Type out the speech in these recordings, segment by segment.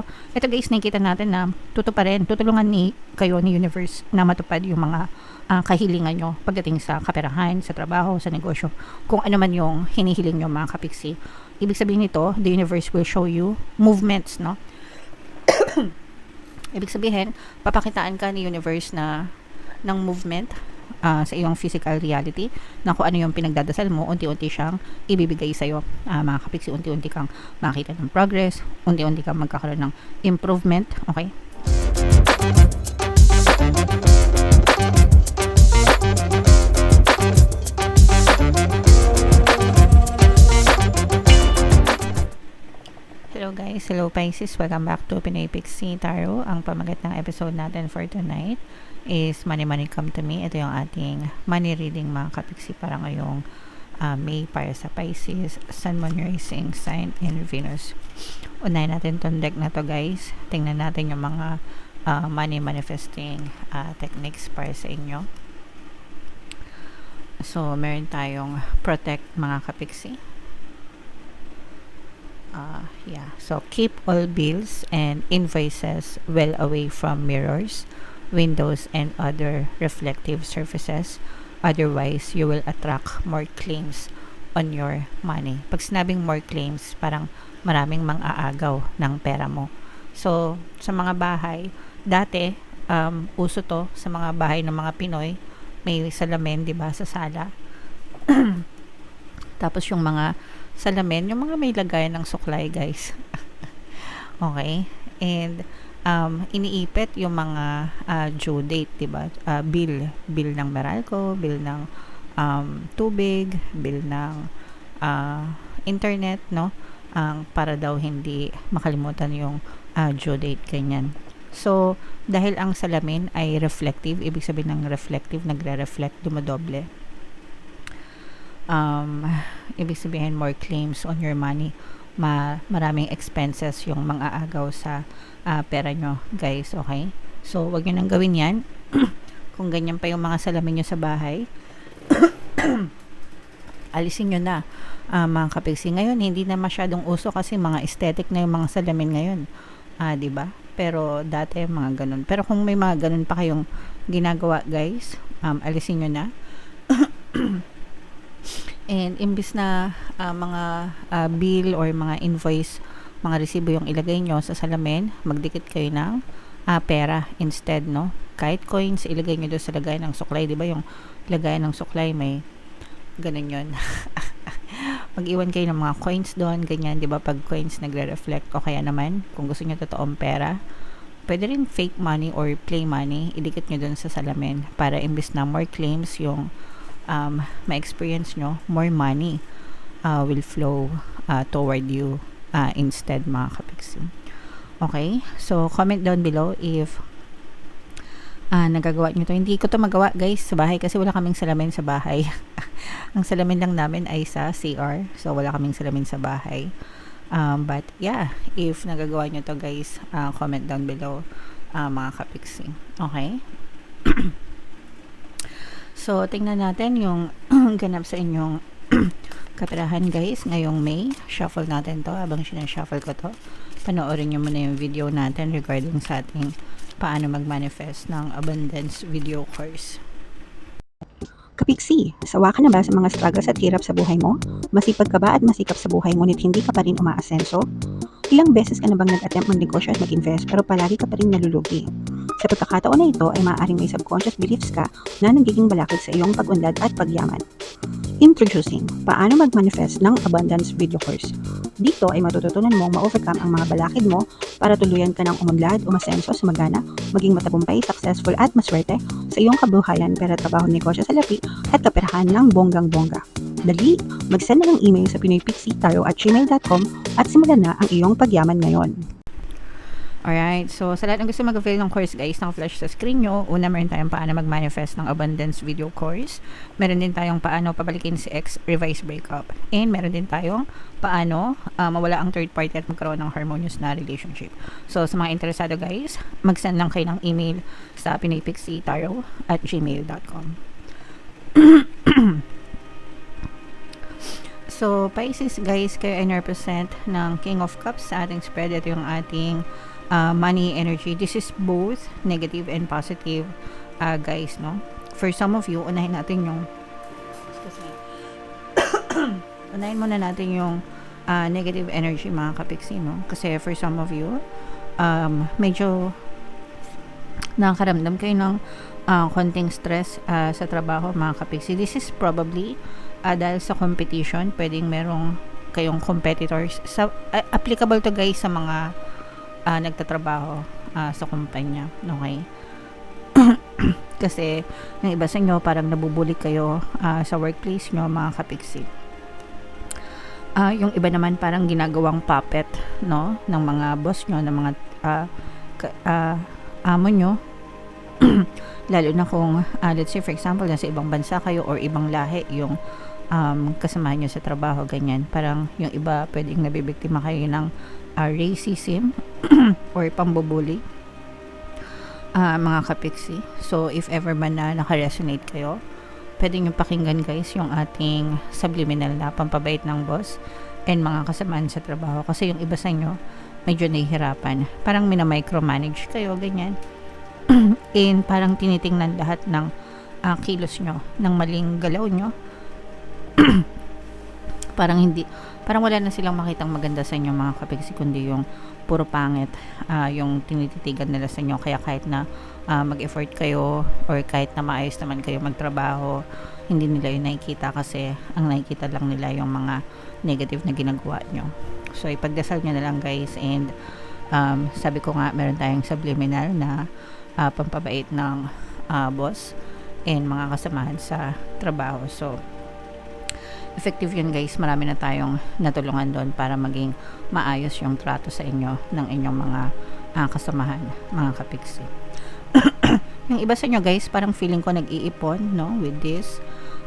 Ito guys, nakikita natin na tutulungan kayo ni universe na matupad yung mga kahilingan nyo pagdating sa kaperahan, sa trabaho, sa negosyo, kung ano man yung hinihiling nyo mga kapiksi. Ibig sabihin nito, the universe will show you movements, no? Ibig sabihin, papakitaan ka ni universe na ng movement sa iyong physical reality, na kung ano yung pinagdadasal mo, unti-unti siyang ibibigay sa'yo. Mga kapiksi, unti-unti kang makita ng progress, unti-unti kang magkakaroon ng improvement, okay? Hello guys, hello Pisces, welcome back to Pinoy Pixie Tarot. Ang pamagat ng episode natin for tonight is Money Money Come to Me. Ito yung ating money reading mga kapiksi para ngayong May para sa Pisces, Sun, Moon, Rising, Sign, and Venus. Unahin natin tong deck na to guys. Tingnan natin yung mga money manifesting techniques para sa inyo. So, meron tayong protect mga kapiksi. So keep all bills and invoices well away from mirrors, windows, and other reflective surfaces. Otherwise, you will attract more claims on your money. Pag sinabing more claims, parang maraming mang-aagaw ng pera mo. So, sa mga bahay, dati, uso to sa mga bahay ng mga Pinoy, may salamin, di ba, sa sala. Tapos yung mga salamin, yung mga may lagayan ng suklay, guys. Okay? And iniipit yung mga due date, diba? Bill ng Meralco, bill ng tubig, bill ng internet, no? Para daw hindi makalimutan yung due date, ganyan. So, dahil ang salamin ay reflective, ibig sabihin ng reflective, nagre-reflect, dumodoble. Ibig sabihin more claims on your money, maraming expenses yung mga agaw sa pera nyo guys, okay? So wag nyo nang gawin yan. Kung ganyan pa yung mga salamin nyo sa bahay, alisin nyo na mga kapiksi. Ngayon hindi na masyadong uso kasi mga aesthetic na yung mga salamin ngayon, diba? Pero dati mga ganun. Pero kung may mga ganun pa kayong ginagawa guys, alisin nyo na. And imbis na mga bill or mga invoice, mga resibo yung ilagay nyo sa salamin, magdikit kayo ng pera instead, no? Kahit coins, ilagay nyo doon sa lagayan ng suklay. Diba yung lagayan ng suklay may ganun yun. Mag-iwan kayo ng mga coins doon, ganyan, diba? Pag coins nagre-reflect, o kaya naman kung gusto nyo totoong pera, pwede rin fake money or play money, idikit nyo doon sa salamin para imbis na more claims yung ma-experience nyo, more money will flow toward you instead mga kapiksi. Okay? So, comment down below if nagagawa nyo to. Hindi ko to magawa guys sa bahay kasi wala kaming salamin sa bahay. Ang salamin lang namin ay sa CR. So, wala kaming salamin sa bahay. But, yeah. If nagagawa nyo to guys, comment down below mga kapiksi. Okay? So, tingnan natin yung ganap sa inyong kaperahan guys ngayong May. Shuffle natin to. Habang sinashuffle ko to, panoorin nyo muna yung video natin regarding sa ating paano mag-manifest ng abundance video course. Kapiksi, sawa ka na ba sa mga struggles at hirap sa buhay mo? Masipag ka ba at masikap sa buhay ngunit hindi ka pa rin umaasenso? Ilang beses ka na bang nag-attempt mag-negosyo at mag-invest pero palagi ka pa rin nalulugi? Sa pagkakataon na ito ay maaaring may subconscious beliefs ka na nagiging balakid sa iyong pag-unlad at pagyaman. Introducing, paano mag-manifest ng abundance video course. Dito ay matututunan mong ma-overcome ang mga balakid mo para tuluyan ka ng umunlad, umasenso, sumagana, maging matagumpay, successful at maswerte sa iyong kabuhayan, pera, trabaho, negosyo, salapi at kaperahan ng bonggang-bongga. Dali, mag-send na ng email sa pinoypixie@gmail.com at simulan na ang iyong pagyaman ngayon. Alright, so sa lahat ng gusto mag-avail ng course guys, naka-flash sa screen nyo. Una, meron tayong paano mag-manifest ng abundance video course. Meron din tayong paano pabalikin si ex, revise breakup. And meron din tayong paano mawala ang third party at magkaroon ng harmonious na relationship. So sa mga interesado guys, mag-send lang kayo ng email sa pinoypixie@gmail.com. So So, Pisces guys, kayo ay represent ng King of Cups sa ating spread. Ito yung ating money energy. This is both negative and positive guys, no? For some of you, unahin natin yung excuse me. Unahin muna natin yung negative energy mga kapiksi, no? Kasi for some of you, medyo nakakaramdam kayo ng konting stress sa trabaho mga kapiksi. This is probably dahil sa competition, pwedeng merong kayong competitors. Applicable to guys sa mga nagtatrabaho sa kumpanya. Okay? Kasi yung iba sa inyo parang nabubuli kayo sa workplace nyo mga kapiksi. Yung iba naman parang ginagawang puppet, no, ng mga boss nyo, ng mga amo nyo. Lalo na kung let's say for example nasa ibang bansa kayo or ibang lahi yung kasamahan nyo sa trabaho, ganyan. Parang yung iba pwedeng nabibiktima kayo ng racism or pambubuli mga kapiksi. So if ever man na nakaresonate kayo, pwede nyo pakinggan guys yung ating subliminal na pampabait ng boss and mga kasamahan sa trabaho, kasi yung iba sa inyo medyo nahihirapan, parang mina-micromanage kayo, ganyan. And parang tinitingnan lahat ng kilos nyo, ng maling galaw nyo. Parang wala na silang makitang maganda sa inyo mga kapiksi, kundi yung puro pangit yung tinititigan nila sa inyo. Kaya kahit na mag-effort kayo or kahit na maayos naman kayo magtrabaho, hindi nila yung nakikita, kasi ang nakikita lang nila yung mga negative na ginagawa nyo. So ipagdasal nyo na lang guys, and sabi ko nga meron tayong subliminal na pampabait ng boss and mga kasamahan sa trabaho. So effective yun guys, marami na tayong natulungan doon para maging maayos yung trato sa inyo ng inyong mga kasamahan mga kapiksi. Yung iba sa inyo guys, parang feeling ko nag-iipon, no, with this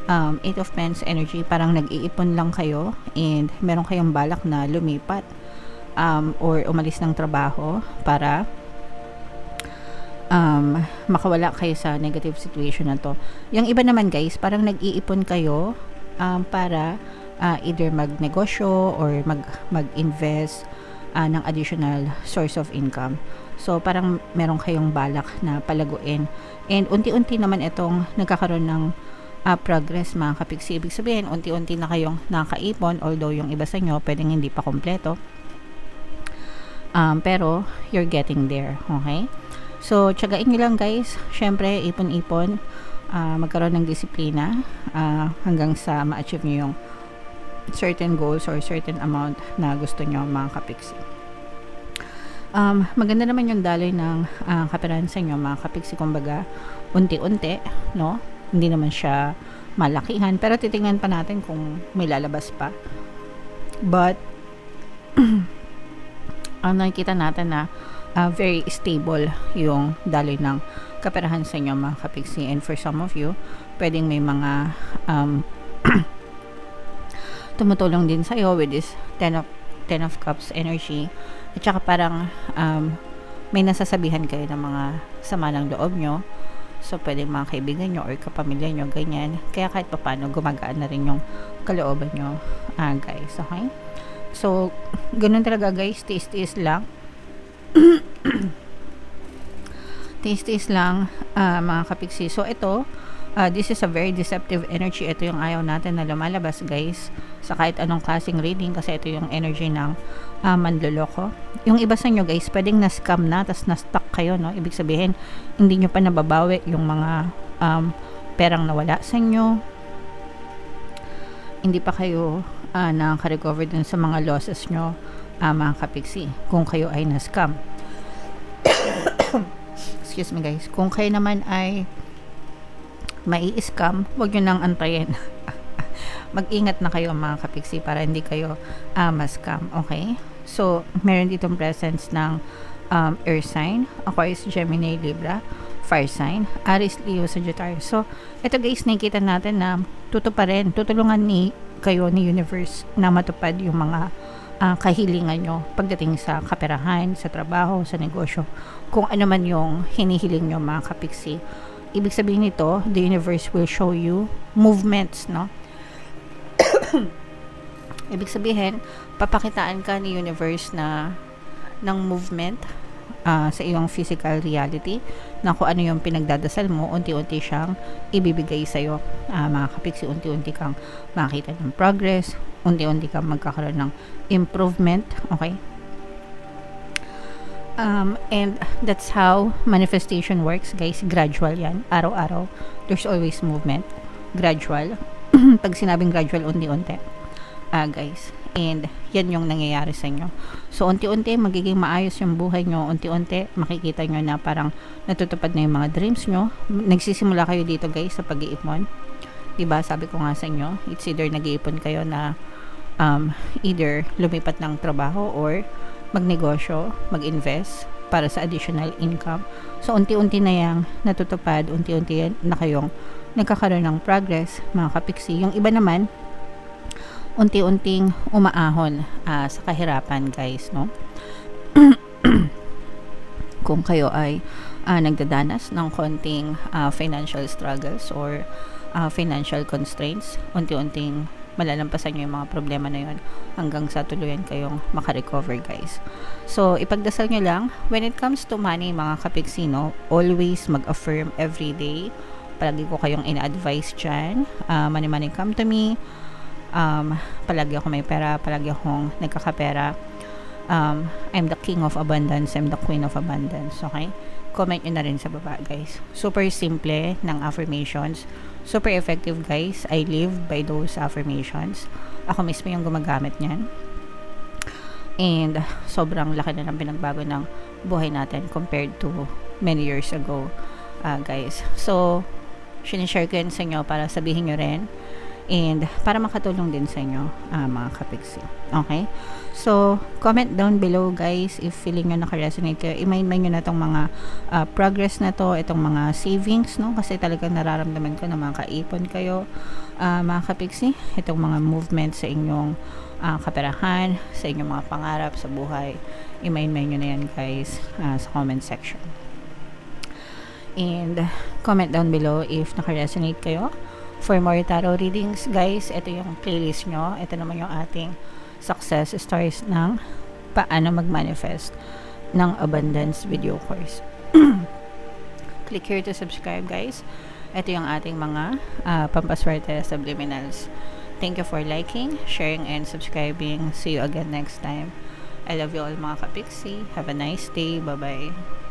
8 of Pentacles energy. Parang nag-iipon lang kayo and meron kayong balak na lumipat or umalis ng trabaho para makawala kayo sa negative situation na to. Yung iba naman guys, parang nag-iipon kayo para either magnegosyo or mag-invest ng additional source of income. So parang meron kayong balak na palaguin, and unti-unti naman itong nagkakaroon ng progress mga kapiksi. Ibig sabihin unti-unti na kayong nakaipon, although yung iba sa inyo pwedeng hindi pa kompleto, pero you're getting there. Okay, so tiyagain nyo lang guys, syempre ipon-ipon, magkaroon ng disiplina hanggang sa ma-achieve nyo yung certain goals or certain amount na gusto nyo mga kapiksi. Maganda naman yung daloy ng kaperahan sa inyo mga kapiksi. Kumbaga unti-unti, no, hindi naman siya malakihan, pero titingnan pa natin kung may lalabas pa. But ang nakikita natin na very stable yung daloy ng kaperahan sa inyo mga kapiksi. And for some of you, pwedeng may mga tumutulong din sa'yo with this 10 of Cups energy. At saka parang may nasasabihan kayo ng mga sama ng loob nyo. So pwedeng mga kaibigan nyo or kapamilya nyo, ganyan. Kaya kahit papano gumagaan na rin yung kalooban nyo guys. Okay, so ganun talaga guys, tiis-tiis lang. Tiis-tiis lang mga kapiksi. So ito, this is a very deceptive energy. Ito yung ayaw natin na lumalabas guys sa kahit anong klaseng reading, kasi ito yung energy ng manloloko. Yung iba sa inyo guys, pwedeng na-scam na, tas na-stuck kayo, no? Ibig sabihin, hindi nyo pa nababawi yung mga perang nawala sa inyo. Hindi pa kayo nakaka-recover dun sa mga losses nyo mga kapiksi, kung kayo ay na-scam. Excuse me guys. Kung kayo naman ay mai-scam, huwag nyo nang antayin. Mag-ingat na kayo mga kapiksi para hindi kayo ma-scam. Okay? So, meron ditong presence ng Earth sign, Aquarius, Gemini, Libra, Fire sign, Aries, Leo, Sagittarius. So, ito guys, nakikita natin na tutuparin, tutulungan kayo ni Universe na matupad yung mga kahilingan nyo pagdating sa kaperahan, sa trabaho, sa negosyo, kung ano man yung hinihiling nyo mga kapiksi. Ibig sabihin nito, the universe will show you movements, no? Ibig sabihin, papakitaan ka ni universe na ng movement sa iyong physical reality na kung ano yung pinagdadasal mo, unti-unti siyang ibibigay sa'yo. Mga kapiksi, unti-unti kang makita ng progress, unti-unti kang magkakaroon ng improvement, okay? And that's how manifestation works, guys. Gradual yan, araw-araw. There's always movement, gradual. Pag sinabing gradual, unti-unti, guys. And yan yung nangyayari sa inyo. So, unti-unti, magiging maayos yung buhay nyo. Unti-unti, makikita nyo na parang natutupad na yung mga dreams nyo. Nagsisimula kayo dito, guys, sa pag-iipon. Diba, sabi ko nga sa inyo, it's either nag-iipon kayo na either lumipat ng trabaho or magnegosyo, mag-invest para sa additional income. So, unti-unti na yung natutupad, unti-unti na kayong nagkakaroon ng progress, mga kapiksi. Yung iba naman, unti-unting umaahon sa kahirapan, guys, no? Kung kayo ay nagdadanas ng konting financial struggles or financial constraints, unti-unting malalampasan nyo yung mga problema na yun hanggang sa tuluyan kayong makarecover, guys. So, ipagdasal nyo lang, when it comes to money, mga kapiksi, no, always mag-affirm every day. Palagi ko kayong ina-advise dyan. Money, come to me. Palagi ako may pera, palagi akong nagkakapera. I'm the king of abundance, I'm the queen of abundance, okay? Comment nyo na rin sa baba, guys. Super simple ng affirmations, super effective, guys. I live by those affirmations. Ako mismo yung gumagamit nyan, and sobrang laki na ng pinagbago ng buhay natin compared to many years ago, guys. So, sinishare ko yun sa inyo para sabihin nyo rin and para makatulong din sa inyo, mga kapiksi. Okay? So, comment down below, guys, if feeling nyo naka-resonate kayo. I-mind nyo na itong mga progress na to, itong mga savings, no? Kasi talagang nararamdaman ko na makaipon kayo, mga kapiksi. Itong mga movement sa inyong kaperahan, sa inyong mga pangarap sa buhay. I-mind nyo na yan, guys, sa comment section. And comment down below if naka-resonate kayo. For more tarot readings, guys, ito yung playlist nyo. Ito naman yung ating success stories ng paano mag-manifest ng abundance video course. Click here to subscribe, guys. Ito yung ating mga pampaswerte subliminals. Thank you for liking, sharing, and subscribing. See you again next time. I love you all, mga kapiksi. Have a nice day. Bye-bye.